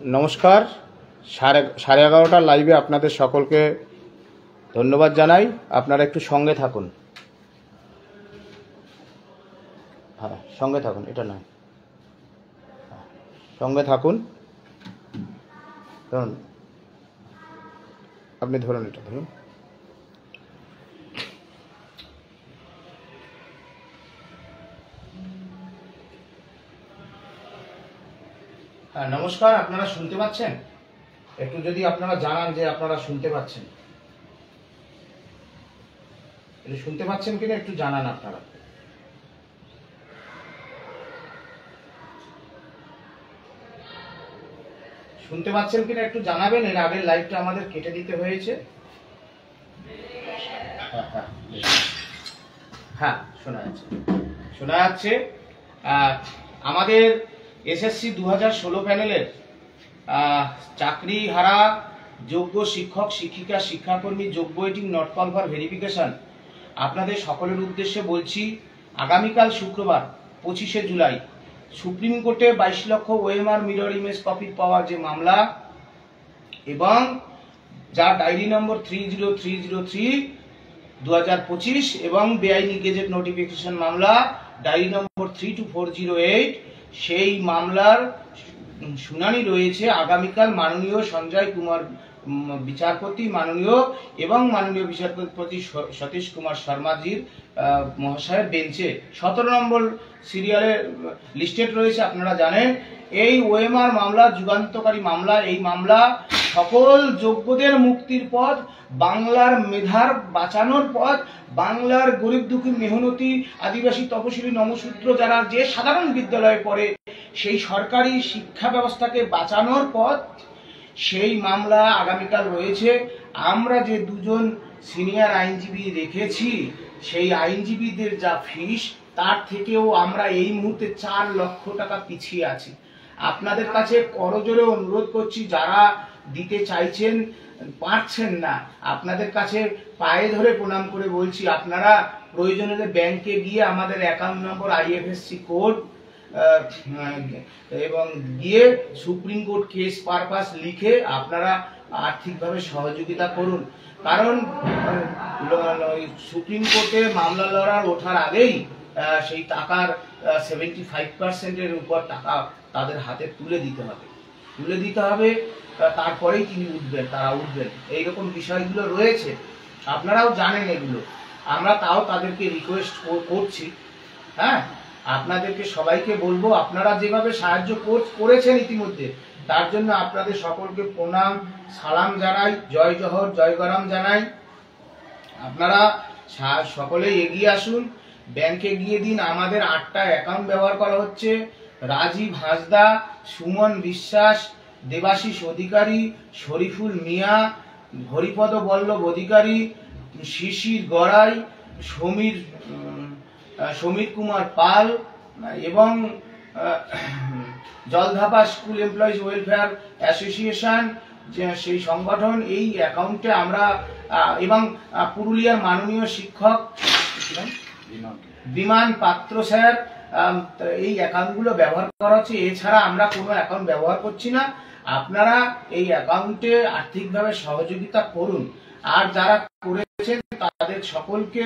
নমস্কার। 11:30 লাইভে আপনাদের সকলকে ধন্যবাদ জানাই। আপনারা একটু সঙ্গে থাকুন। হ্যাঁ, সঙ্গে থাকুন, এটা নয়, সঙ্গে থাকুন। ধরুন, আপনি ধরুন, এটা ধরুন। নমস্কার, আপনারা শুনতে পাচ্ছেন? একটু যদি আপনারা জানান যে আপনারা শুনতে পাচ্ছেন, শুনতে পাচ্ছেন কিনা একটু জানান। আপনারা শুনতে পাচ্ছেন কিনা একটু জানাবেন। এর আগের লাইভটা আমাদের কেটে দিতে হয়েছে। হ্যাঁ, শোনা যাচ্ছে। আমাদের এসএসসি 2016 প্যানেলের চাকরি হারা যোগ্য শিক্ষক শিক্ষিকা শিক্ষাকর্মী যোগ্য waiting not call for verification আপনাদের সকলের উদ্দেশ্যে বলছি, আগামীকাল শুক্রবার 25শে জুলাই সুপ্রিম কোর্টে 22 লক্ষ ওএমআর মিরর ইমেজ কপি পাওয়ার যে মামলা এবং যার ডায়েরি নম্বর 30303/2025 এবং বেআইনি গেজেট নোটিফিকেশন মামলা ডায়েরি নম্বর 32408, সেই মামলার শুনানি রয়েছে আগামীকাল মাননীয় সঞ্জয় কুমার বিচারপতি এবং মাননীয় বিচারপতি সতীশ কুমার শর্মাজির মহাশয়ের বেঞ্চে 17 নম্বর সিরিয়ালে লিস্টেড রয়েছে। আপনারা জানেন এই ওএমআর মামলা যুগান্তকারী মামলা। এই মামলা সকল যোগ্যদের মুক্তির পথ, বাংলার মেধার বাঁচানোর পথ, বাংলার গরিব দুঃখী মেহনতি আদিবাসী তপশিলি নমশূদ্র যারা যে সাধারণ বিদ্যালয়ে পড়ে সেই সরকারি শিক্ষা ব্যবস্থাকে বাঁচানোর পথ। সেই মামলা আগামীকাল রয়েছে। আমরা যে দুজন সিনিয়র আইনজীবী রেখেছি সেই আইনজীবীদের যা ফিস তার থেকেও আমরা এই মুহূর্তে 4 লক্ষ টাকা পিছিয়ে আছি। আপনাদের কাছে করজোরে অনুরোধ করছি, যারা দিতে চাইছেন পারছেন না, আপনাদের কাছে পায়ে ধরে প্রণাম করে বলছি, আপনারা প্রয়োজন হলে ব্যাংকে গিয়ে আমাদের অ্যাকাউন্ট নম্বর আইএফএসসি কোড এবং গিয়ে সুপ্রিম কোর্ট কেস পারপাস লিখে আপনারা আর্থিকভাবে সহযোগিতা করুন। কারণ সুপ্রিম কোর্টে মামলা লড়ার ওঠার আগেই সেই টাকার 75%-এর উপর টাকা তাদের হাতে তুলে দিতে হবে। তারপরেই তারা উঠবেন। এইরকম বিষয়গুলো রয়েছে, আপনারাও জানেন এগুলো। আমরা তাও তাদেরকে রিকোয়েস্ট করছি। হ্যাঁ, আপনাদেরকে সবাইকে বলবো, আপনারা যেভাবে সাহায্য করেছেন ইতিমধ্যে তার জন্য আপনাদের সকলকে প্রণাম সালাম জানাই, জয় জহর জয় গরাম জানাই। আপনারা সকলেই এগিয়ে আসুন, ব্যাংকে গিয়ে দিন। আমাদের 8টা অ্যাকাউন্ট ব্যবহার করা হচ্ছে। রাজীব হাঁসদা, সুমন বিশ্বাস, দেবাশিস অধিকারী, শরীফুল মিয়া, হরিপদ বল্লভ অধিকারী, শিশির গড়াই, সমীর কুমার পাল এবং জলধাপা স্কুল এমপ্লয়িজ ওয়েলফেয়ার অ্যাসোসিয়েশন সেই সংগঠন। এই অ্যাকাউন্টে আমরা এবং পুরুলিয়ার মাননীয় শিক্ষক বিমান পাত্র স্যার, এই অ্যাকাউন্টগুলো ব্যবহার করা হচ্ছে। এছাড়া আমরা কোনো অ্যাকাউন্ট ব্যবহার করছি না। আপনারা এই অ্যাকাউন্টে আর্থিকভাবে সহযোগিতা করুন। আর যারা করেছেন তাদের সকলকে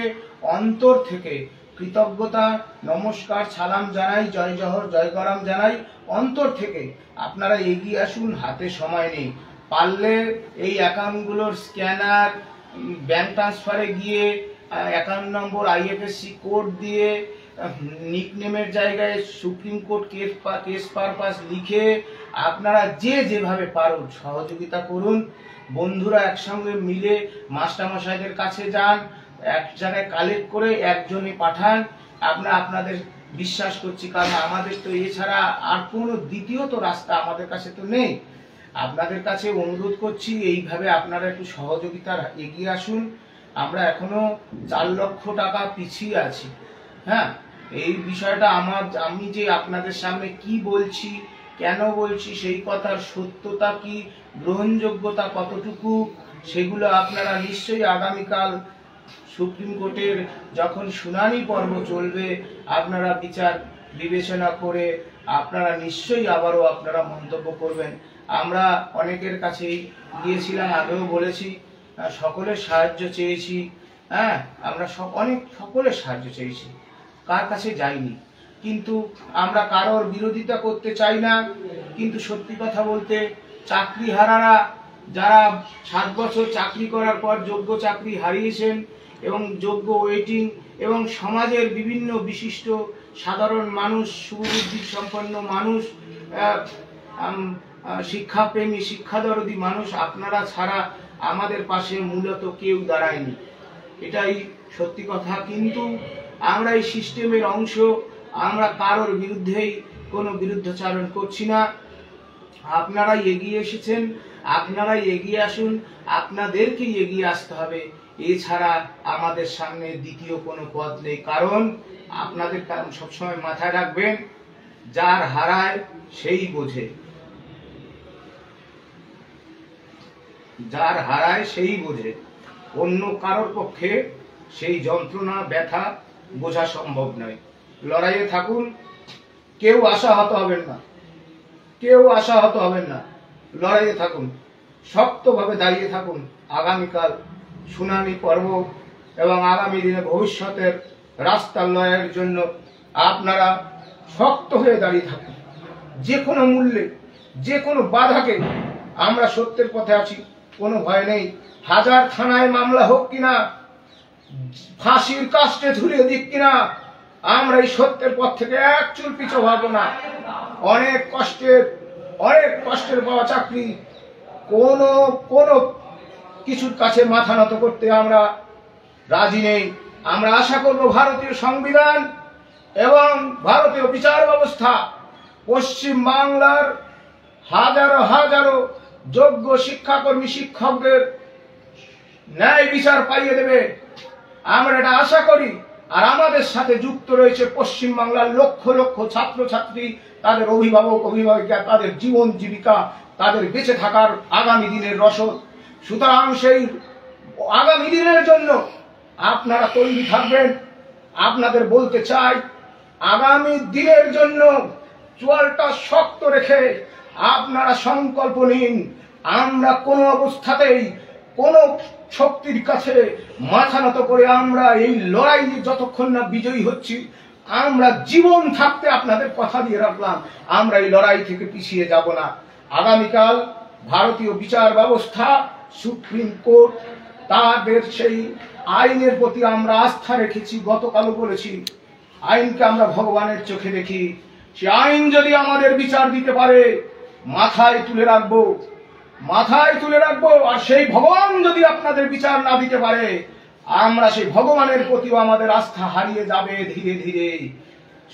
অন্তর থেকে কৃতজ্ঞতা নমস্কার সালাম জানাই, জয় জহর জয় গরাম জানাই অন্তর থেকে। আপনারা এগিয়ে আসুন, হাতে সময় নেই। পারলে এই অ্যাকাউন্টগুলোর স্ক্যানার ব্যাংক ট্রান্সফারে গিয়ে অ্যাকাউন্ট নম্বর আইএফএসসি কোড দিয়ে নিকনেমের জায়গায় সুপ্রিম কোর্ট কেস পারপাস লিখে আপনারা যেভাবে পারুন সহযোগিতা করুন। বন্ধুরা একসঙ্গে মিলে মাস্টারমশাইদের কাছে যান, এক জায়গায় কালেক্ট করে একজনে পাঠান। আপনাদের বিশ্বাস করছি, কারণ আমাদের তো এছাড়া আর কোনো দ্বিতীয়ত রাস্তা আমাদের কাছে তো নেই। আপনাদের কাছে অনুরোধ করছি, এইভাবে আপনারা একটু সহযোগিতার এগিয়ে আসুন। আমরা এখনো 4 লক্ষ টাকা পিছিয়ে আছি। হ্যাঁ, এই বিষয়টা আমি যে আপনাদের সামনে কি বলছি, কেন বলছি, সেই কথার সত্যতা কি, গ্রহণযোগ্যতা কতটুকু, সেগুলো আপনারা নিশ্চয়ই আগামীকাল সুপ্রিম কোর্টের যখন শুনানি পর্ব চলবে আপনারা বিচার বিবেচনা করে আপনারা নিশ্চয়ই আবারও আপনারা মন্তব্য করবেন। আমরা অনেকের কাছেই গিয়েছিলাম, আগেও বলেছি, সকলের সাহায্য চেয়েছি। হ্যাঁ, আমরা সকলের সাহায্য চেয়েছি, কার কাছে যাইনি। কিন্তু আমরা কারোর বিরোধিতা করতে চাই না। কিন্তু সত্যি কথা বলতে চাকরিহারারা যারা 7 বছর চাকরি করার পর যোগ্য চাকরি হারিয়েছেন এবং যোগ্য ওয়েটিং এবং সমাজের বিভিন্ন বিশিষ্ট সাধারণ মানুষ, সুবুদ্ধি সম্পন্ন মানুষ, শিক্ষাপ্রেমী শিক্ষাদরদী মানুষ, আপনারা ছাড়া আমাদের পাশে মূলত কেউ দাঁড়ায়নি, এটাই সত্যি কথা। কিন্তু আমরা এই সিস্টেমের অংশ, আমরা কারোর বিরুদ্ধেই কোনো বিরুদ্ধাচরণ করছি না। আপনারাই এগিয়ে এসেছেন, আপনারাই এগিয়ে আসুন, আপনাদেরকেই এগিয়ে আসতে হবে। এছাড়া আমাদের সামনে দ্বিতীয় কোনো পথ নেই। কারণ আপনাদের সবসময় মাথায় রাখবেন, যার হারায় সেই বোঝে, যার হারায় সেই বোঝে। অন্য কারোর পক্ষে সেই যন্ত্রণা ব্যথা বোঝা সম্ভব নয়। লড়াইয়ে থাকুন, কেউ আশাহত হবেন না, কেউ আশাহত হবেন না। লড়াইয়ে থাকুন, শক্তভাবে দাঁড়িয়ে থাকুন। আগামীকাল শুনানি পর্ব এবং আগামী দিনে ভবিষ্যতের রাস্তার লড়াইয়ের জন্য আপনারা শক্ত হয়ে দাঁড়িয়ে থাকুন। যে কোনো মূল্যে, যে কোনো বাধাকে, আমরা সত্যের পথে আছি, কোনো ভয় নেই। হাজার থানায় মামলা হোক কিনা, ফাঁসির কাস্টে ঝুলিয়ে দিক কিনা, আমরা এই সত্যের পথ থেকে এক চুল পিছু হবো না। অনেক কষ্টের পাওয়া চাকরি, কোনো কিছুর কাছে মাথা নত করতে আমরা রাজি নেই। আমরা আশা করব ভারতীয় সংবিধান এবং ভারতীয় বিচার ব্যবস্থা পশ্চিম বাংলার হাজারো হাজারো যোগ্য শিক্ষাকর্মী শিক্ষকদের ন্যায় বিচার পাইয়ে দেবে, আমরা এটা আশা করি। আর আমাদের সাথে যুক্ত রয়েছে পশ্চিম বাংলার লক্ষ লক্ষ ছাত্রছাত্রী, তাদের অভিভাবক অভিভাবিকা, তাদের জীবন জীবিকা, তাদের বেঁচে থাকার আগামী দিনের রসদ। সুতরাং সেই আগামী দিনের জন্য আপনারা তৈরি থাকবেন। আপনাদের বলতে চাই, আগামী দিনের জন্য চোয়ালটা শক্ত রেখে আপনারা সংকল্প নিন। আমরা কোনো অবস্থাতেই কোনো শক্তির কাছে মাথা নত করে আমরা এই লড়াইয়ে যতক্ষণ না বিজয়ী হচ্ছি, আমরা জীবন থাকতে আপনাদের কথা দিয়ে রাখলাম, আমরা এই লড়াই থেকে পিছিয়ে যাব না। আগামীকাল ভারতীয় বিচার ব্যবস্থা, সুপ্রিম কোর্ট, তাদের সেই আইনের প্রতি আমরা আস্থা রেখেছি। গতকালও বলেছি, আইনকে আমরা ভগবানের চোখে দেখি। সে আইন যদি আমাদের বিচার দিতে পারে, মাথায় তুলে রাখবো, মাথায় তুলে রাখবো। আর সেই ভগবান যদি আপনাদের বিচার না দিতে পারে, আমরা সেই ভগবানের প্রতিও আমাদের আস্থা হারিয়ে যাবে ধীরে ধীরে।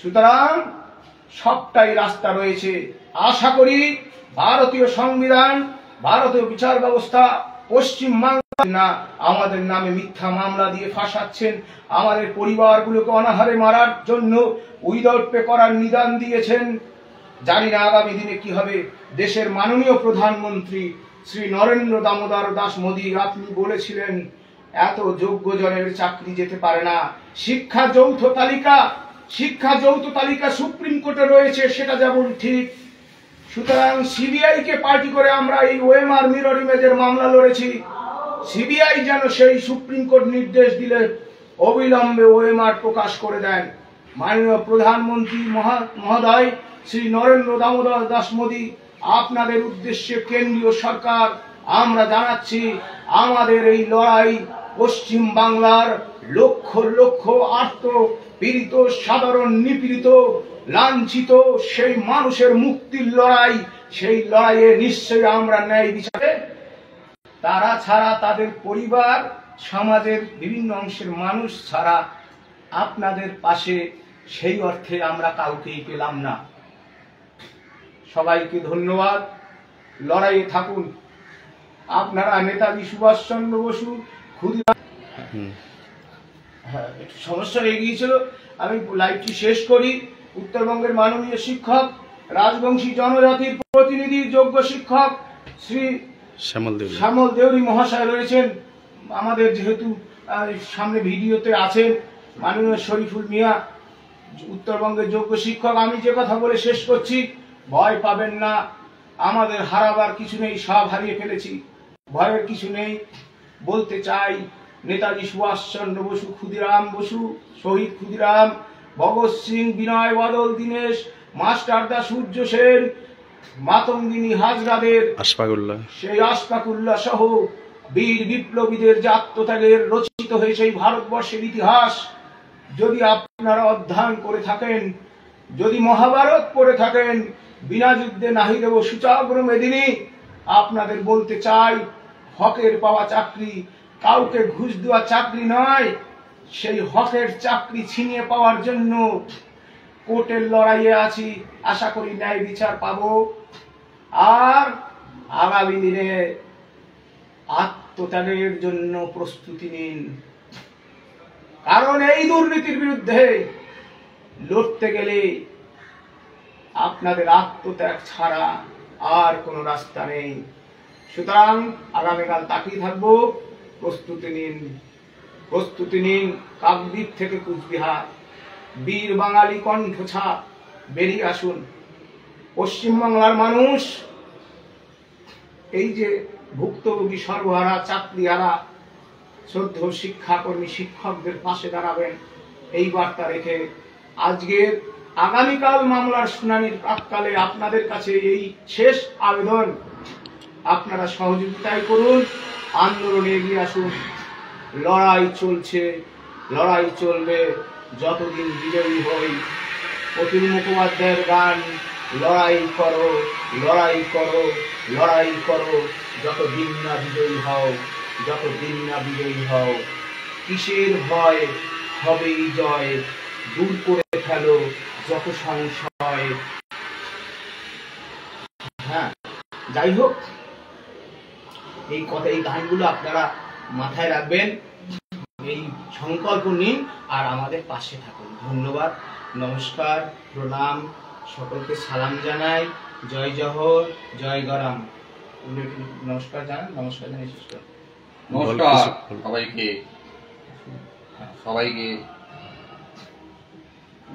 সুতরাং সবটাই রাস্তা রয়েছে। আশা করি ভারতীয় সংবিধান, ভারতীয় বিচার ব্যবস্থা পশ্চিম বাংলা না আমাদের নামে মিথ্যা মামলা দিয়ে ফাঁসাচ্ছেন, আমাদের পরিবারগুলোকে অনাহারে মারার জন্য উইদাউট পে করার নিদান দিয়েছেন। জানি না আগামী দিনে কি হবে। দেশের মাননীয় প্রধানমন্ত্রী শ্রী নরেন্দ্র দামোদর দাস মোদী, আপনি বলেছিলেন এত যোগ্য জনের চাকরি যেতে পারে না। শিক্ষা যৌথ তালিকা সুপ্রিম কোর্টে রয়েছে, সেটা যেমন ঠিক। সুতরাং সিবিআই কে পার্টি করে আমরা এই ওএমআর মিরর ইমেজের মামলা লড়েছি। সিবিআই যেন সেই সুপ্রিম কোর্ট নির্দেশ দিলে অবিলম্বে ওএমআর প্রকাশ করে দেন। মাননীয় প্রধানমন্ত্রী মহোদয় শ্রী নরেন্দ্র দামোদর দাস মোদী, আপনাদের উদ্দেশ্যে কেন্দ্রীয় সরকার আমরা জানাচ্ছি, আমাদের এই লড়াই পশ্চিম বাংলার লক্ষ লক্ষ আর্ত পীড়িত, সাধারণ নিপীড়িত, লাঞ্ছিত সেই মানুষের মুক্তির লড়াই। সেই লড়াইয়ে নিশ্চয়ই আমরা ন্যায় বিচারে, তারা ছাড়া, তাদের পরিবার, সমাজের বিভিন্ন অংশের মানুষ ছাড়া আপনাদের পাশে সেই অর্থে আমরা কাউকেই পেলাম না। সবাইকে ধন্যবাদ। লড়াইয়ে থাকুন। আপনারা নেতাজি সুভাষচন্দ্র বসু ক্ষুদিরাম, হ্যাঁ একটু সমস্যা হয়ে গিয়েছিল, আমি লাইভটি শেষ করি। উত্তরবঙ্গের মাননীয় শিক্ষক, রাজবংশী জনজাতির প্রতিনিধি, যোগ্য শিক্ষক শ্রী শ্যামল দেউরি মহাশয় রয়েছেন আমাদের, যেহেতু সামনে ভিডিওতে আছেন। মাননীয় শরীফুল মিয়া, উত্তরবঙ্গের যোগ্য শিক্ষক, আমি যে কথা বলে শেষ করছি, ভয় পাবেন না, আমাদের হারাবার কিছু নেই, সব হারিয়ে ফেলেছি, ভয়ের কিছু নেই। বলতে চাই, নেতাজি সুভাষচন্দ্র বসু, ক্ষুদিরাম বসু, শহীদ ক্ষুদিরাম, ভগৎ সিং, বিনয় বাদল দীনেশ, মাস্টারদা সূর্য সেন, মাতঙ্গিনী হাজরাদের, সেই আশফাকুল্লাহ সহ বীর বিপ্লবীদের যে আত্মত্যাগের রচিত হয়েছে এই ভারতবর্ষের ইতিহাস, যদি আপনারা অধ্যয়ন করে থাকেন, যদি মহাভারত পড়ে থাকেন, বিনা যুদ্ধে নাহি দেব সূচাগ্র মেদিনী, আপনাদের বলতে চাই, হকের পাওয়া চাকরি কাউকে ঘুষ দেওয়া চাকরি নয়। সেই হকের চাকরি ছিনিয়ে পাওয়ার জন্য কোর্টের লড়াইয়ে আছি, আশা করি ন্যায় বিচার পাবো। আর আগামী দিনে আত্মত্যাগের জন্য প্রস্তুতি নিন, কারণ এই দুর্নীতির বিরুদ্ধে লড়তে গেলে আপনাদের আত্মত্যাগ ছাড়া আর কোনো রাস্তা নেই। সুতরাং আগামীকাল তাকিয়ে থাকবো, প্রস্তুতি নিন, প্রস্তুতি নিন। কাকদ্বীপ থেকে কুচবিহার, বীর বাঙালি কণ্ঠছাপ, বেরিয়ে আসুন। পশ্চিমবাংলার মানুষ এই যে ভুক্তভোগী, সর্বহারা, চাকরিহারা, শ্রদ্ধেয় শিক্ষাকর্মী শিক্ষকদের পাশে দাঁড়াবেন, এই বার্তা রেখে আজকের আগামীকাল মামলার শুনানির প্রাক্কালে আপনাদের কাছে এই শেষ আবেদন, আপনারা সহযোগিতাই করুন, আন্দোলনে এগিয়ে আসুন। লড়াই চলছে, লড়াই চলবে যতদিন বিজয়ী হই। অতুল মুখোপাধ্যায়ের গান, লড়াই করো, লড়াই করো, লড়াই করো, যতদিন না বিজয়ী হও, যতদিন না বিজয়ী হও। কিসের ভয়, হবেই জয়, দূর করে ফেলো যত সংশয়। হ্যাঁ, যাই হোক, এই কথা, এই গানগুলো আপনারা মাথায় রাখবেন, এই সংকল্প নিন আর আমাদের পাশে থাকুন। ধন্যবাদ, নমস্কার, প্রণাম, সকলকে সালাম জানাই। জয় জহর, জয় গরাম। নমস্কার জানান, নমস্কার জানাই শেষ করুন। নমস্কার সবাইকে, সবাইকে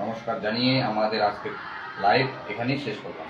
নমস্কার জানিয়ে আমাদের আজকে লাইভ এখানেই শেষ করলাম।